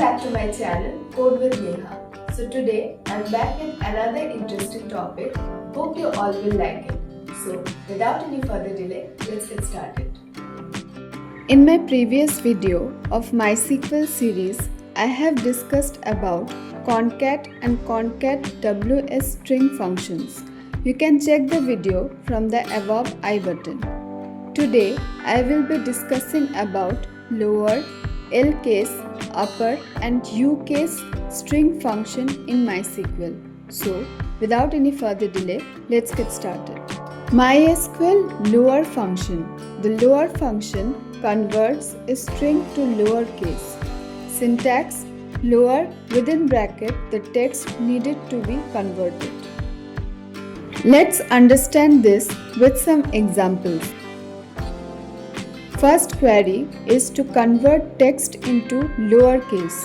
back to my channel Code with Neha. So today I'm back with another interesting topic. Hope you all will like it. So without any further delay, let's get started. In my previous video of MySQL series, I have discussed about concat and concat ws string functions. You can check the video from the above I button. Today I will be discussing about lower, LCASE, upper and UCASE string function in MySQL. So without any further delay, let's get started. MySQL lower function. The lower function converts a string to lowercase. Syntax: lower within bracket the text needed to be converted. Let's understand this with some examples. First query is to convert text into lowercase.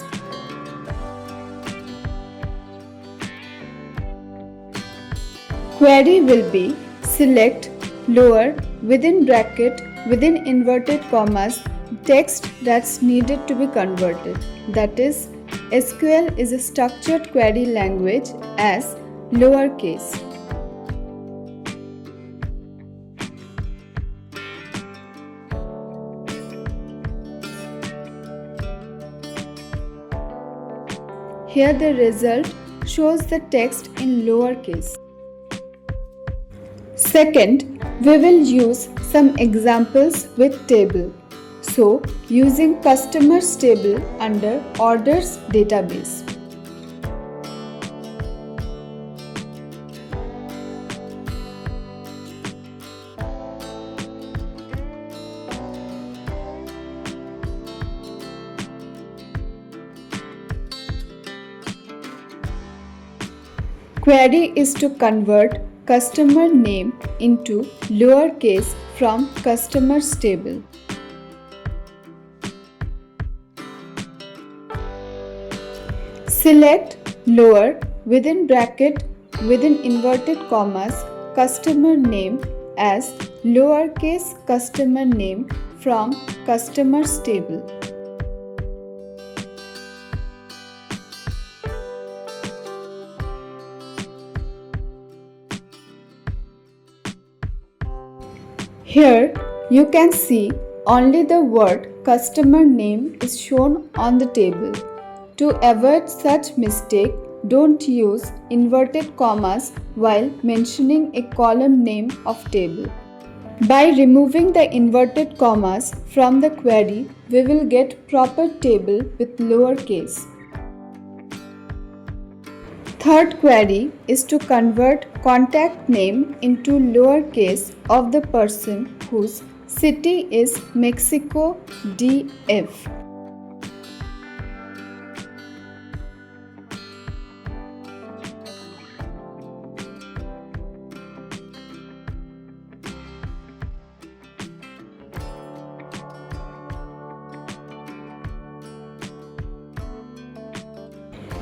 Query will be select lower within bracket within inverted commas text that's needed to be converted. That is, SQL is a structured query language as lowercase. Here the result shows the text in lowercase. Second, we will use some examples with table. So, using customers table under orders database. Query is to convert customer name into lowercase from customers table. Select lower within bracket within inverted commas customer name as lowercase customer name from customers table. Here you can see only the word customer name is shown on the table. To avoid such mistake, don't use inverted commas while mentioning a column name of table. By removing the inverted commas from the query, we will get proper table with lowercase. Third query is to convert contact name into lowercase of the person whose city is Mexico DF.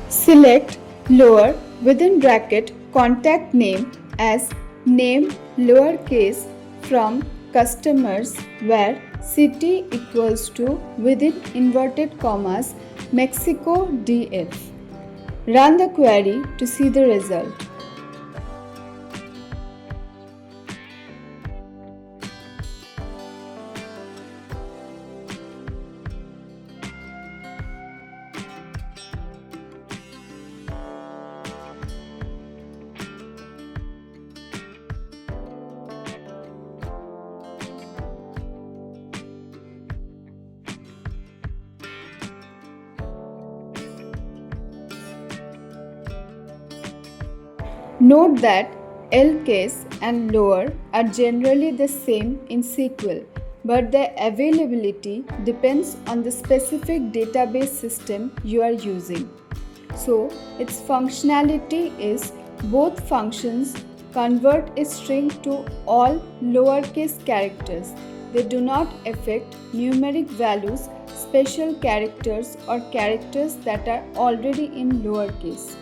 Select lower within bracket contact name as name lowercase from customers where city equals to within inverted commas Mexico DF. Run the query to see the result. Note that LCASE and lower are generally the same in SQL, but their availability depends on the specific database system you are using. So, its functionality is both functions convert a string to all lowercase characters. They do not affect numeric values, special characters or characters that are already in lowercase.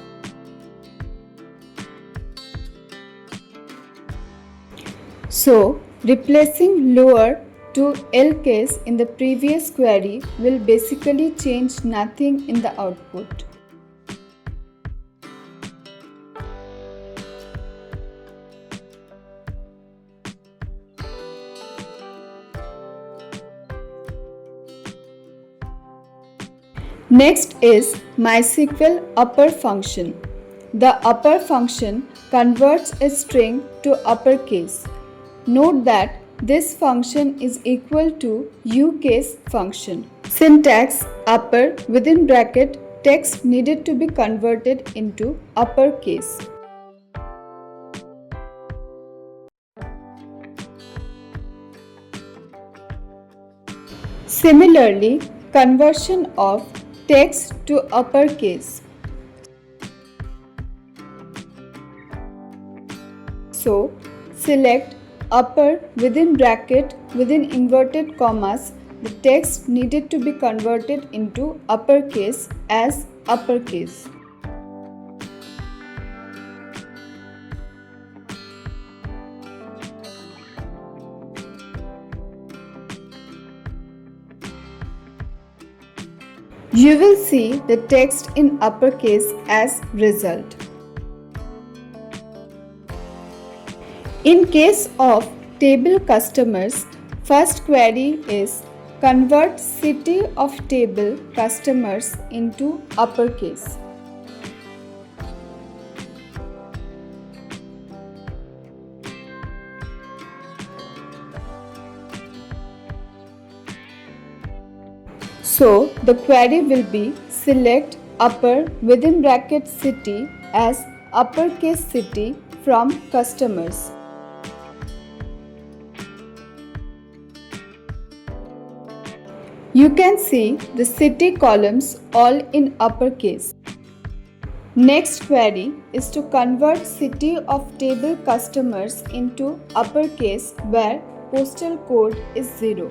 So, replacing lower to LCASE in the previous query will basically change nothing in the output. Next is MySQL upper function. The upper function converts a string to uppercase. Note that this function is equal to UCASE function. Syntax: upper within bracket text needed to be converted into uppercase. Similarly, conversion of text to uppercase. So, select upper within bracket within inverted commas. The text needed to be converted into uppercase as uppercase. You will see the text in uppercase as result. In case of table customers, first query is convert city of table customers into uppercase. So the query will be select upper within bracket city as uppercase city from customers. You can see the city columns all in uppercase. Next query is to convert city of table customers into uppercase where postal code is 0.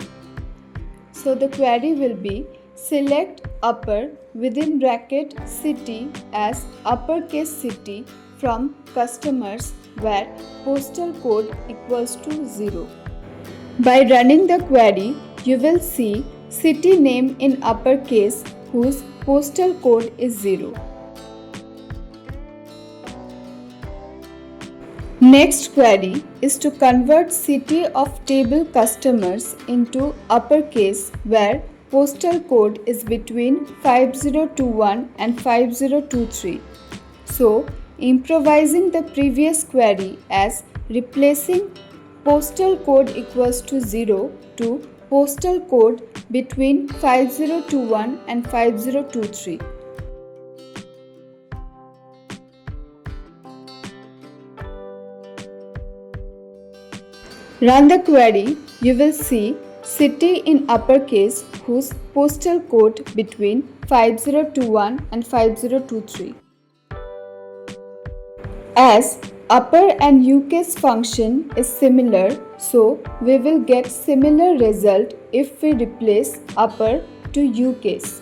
So the query will be select upper within bracket city as uppercase city from customers where postal code equals to 0. By running the query, you will see city name in uppercase whose postal code is 0. Next query is to convert city of table customers into uppercase where postal code is between 5021 and 5023. So, improvising the previous query as replacing postal code equals to 0 to postal code between 5021 and 5023. Run the query, you will see city in uppercase whose postal code between 5021 and 5023. As upper and UCASE function is similar, so we will get similar result if we replace upper to UCASE.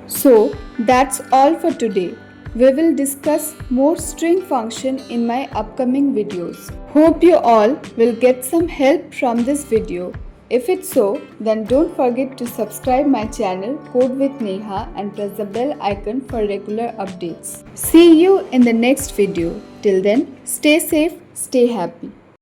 So that's all for today. We will discuss more string function in my upcoming videos. Hope you all will get some help from this video. If it's so, then don't forget to subscribe my channel Code with Neha and press the bell icon for regular updates. See you in the next video. Till then, stay safe, stay happy.